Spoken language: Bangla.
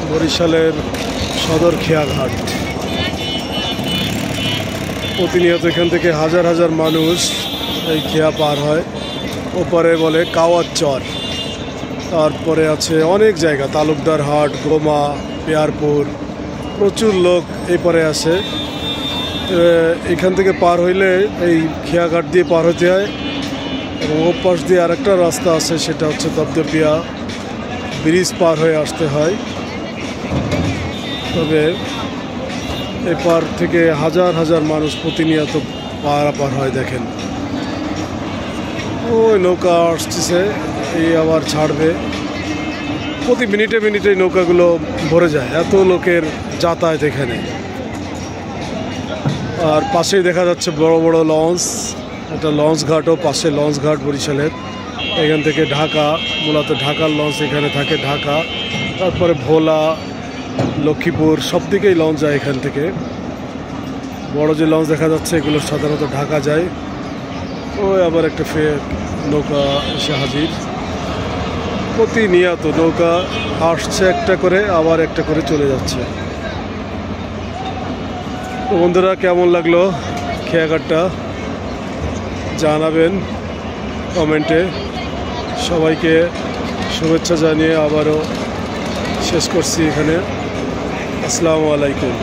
বরিশালের সদর খেয়াঘাট। প্রতিনিয়ত এখান থেকে হাজার হাজার মানুষ এই খেয়া পার হয়। ওপারে বলে কাওয়ার চর, তারপরে আছে অনেক জায়গা, তালুকদার হাট, গোমা, পেয়ারপুর, প্রচুর লোক এই পারে আসে। এখান থেকে পার হইলে এই খেয়াঘাট দিয়ে পার হতে হয় এবং ওপাশ দিয়ে আরেকটা রাস্তা আছে, সেটা হচ্ছে দপদপিয়া ব্রিজ পার হয়ে আসতে হয়। তবে এপার থেকে হাজার হাজার মানুষ প্রতিনিয়ত পারাপার হয়। দেখেন ওই নৌকা আসতেছে, এই আবার ছাড়বে। প্রতি মিনিটে মিনিটে নৌকাগুলো ভরে যায়, এত লোকের যাতায়াত এখানে। আর পাশেই দেখা যাচ্ছে বড় বড় লঞ্চ, একটা লঞ্চ ঘাটও পাশে, লঞ্চ ঘাট বরিশালের। এখান থেকে ঢাকা, মূলত ঢাকার লঞ্চ এখানে থাকে, ঢাকা, তারপরে ভোলা, লক্ষ্মীপুর, সব দিকেই লঞ্চ যায় এখান থেকে। বড় যে লঞ্চ দেখা যাচ্ছে এগুলো সাধারণত ঢাকা যায়। ওই আবার একটা নৌকা এসে হাজির। প্রতিনিয়ত নৌকা আসছে একটা করে, আবার একটা করে চলে যাচ্ছে। তো বন্ধুরা, কেমন লাগলো খেয়াঘাটটা জানাবেন কমেন্টে। সবাইকে শুভেচ্ছা জানিয়ে আবারও শেষ করছি এখানে। আসসালামু আলাইকুম।